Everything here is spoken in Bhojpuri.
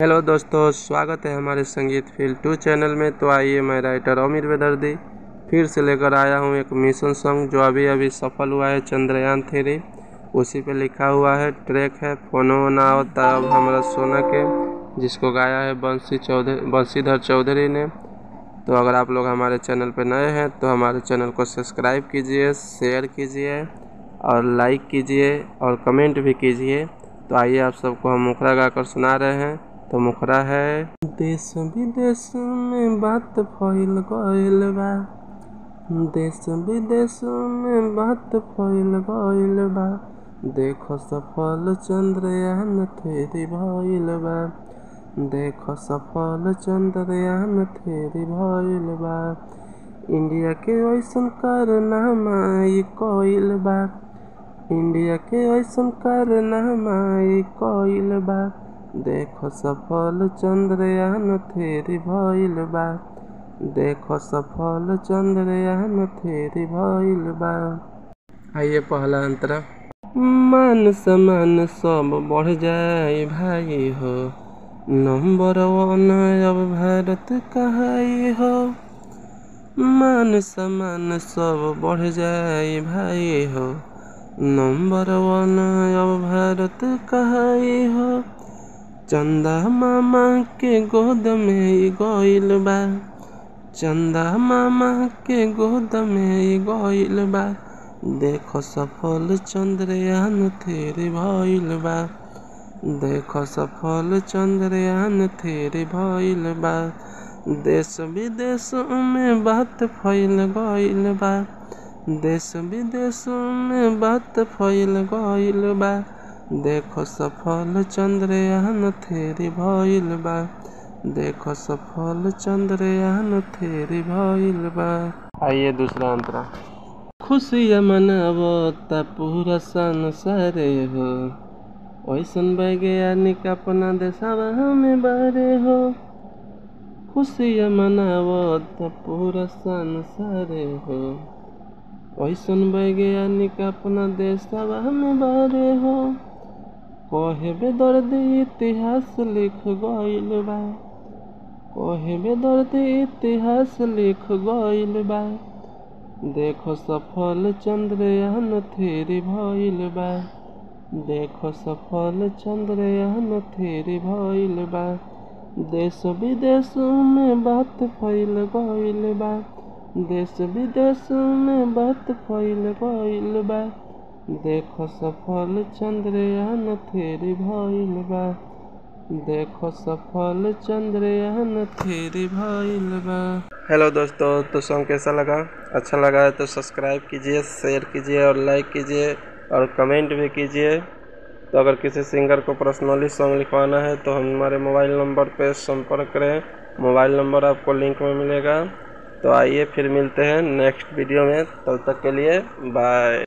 हेलो दोस्तों, स्वागत है हमारे संगीत फील 2 चैनल में। तो आइए, मैं राइटर आमिर बेदर्दी फिर से लेकर आया हूँ एक मिशन सॉन्ग जो अभी सफल हुआ है, चंद्रयान 3। उसी पे लिखा हुआ है, ट्रैक है फोनो ना होता अब हमारा सोना के, जिसको गाया है बंशीधर चौधरी ने। तो अगर आप लोग हमारे चैनल पर नए हैं तो हमारे चैनल को सब्सक्राइब कीजिए, शेयर कीजिए और लाइक कीजिए और कमेंट भी कीजिए। तो आइए, आप सबको हम मुखरा गाकर सुना रहे हैं। तो मुखरा है, देश विदेश में बात फैल गइल बा, देश विदेश में बात फैल गइल बा, देखो सफल चंद्रयान 3 भइल बा, देखो सफल चंद्रयान 3 भइल बा। इंडिया के ऐसन कारनामा ई कइल बा, इंडिया के ऐसन कारनामा ई कइल बा, देखो सफल चंद्रयान 3 भइल बा, देखो सफल चंद्रयान 3 भइल बा। आइए, पहला अंतरा। मान सम्मान सब बढ़ जाए भाई हो, नंबर 1 अब भारत कहाई हो। मान सम्मान सब बढ़ जाए भाई हो, नंबर 1 अब भारत कहाई हो। चंदा मामा के गोद में ई गइल बा, चंदा मामा के गोद में ई गइल बा, देखो सफल चंद्रयान 3 भइल बा, देखो सफल चंद्रयान 3 भइल बा। देश विदेश में बात फैल गइल बा, देश विदेश में बात फैल गइल बा, देखो सफल चंद्रयान 3 भइल बा, देखो सफल चंद्रयान 3 भइल बा। आइए, दूसरा अंतरा। खुशियाँ मनावता पूरा संसार हो, ऐसन वैज्ञानिक अपना देशवा में बारे हो। खुशियाँ मनावता पूरा संसार हो, ऐसन वैज्ञानिक अपना देशवा में बारे हो। कहे बेदर्दी इतिहास लिख गइल बा, कहे बेदर्दी इतिहास लिख गइल बा, देखो सफल चंद्रयान 3 भइल बा, देखो सफल चंद्रयान 3 भइल बा। देश विदेश में बात फैल गइल बा, देश विदेश में बात फैल गइल बा, देखो सफल चंद्रयान 3 भइल बा, देखो सफल चंद्रयान 3 भइल बा। हेलो दोस्तों, तो सॉन्ग कैसा लगा? अच्छा लगा है तो सब्सक्राइब कीजिए, शेयर कीजिए और लाइक कीजिए और कमेंट भी कीजिए। तो अगर किसी सिंगर को पर्सनली सॉन्ग लिखवाना है तो हमारे मोबाइल नंबर पर संपर्क करें। मोबाइल नंबर आपको लिंक में मिलेगा। तो आइए, फिर मिलते हैं नेक्स्ट वीडियो में। तब तक के लिए बाय।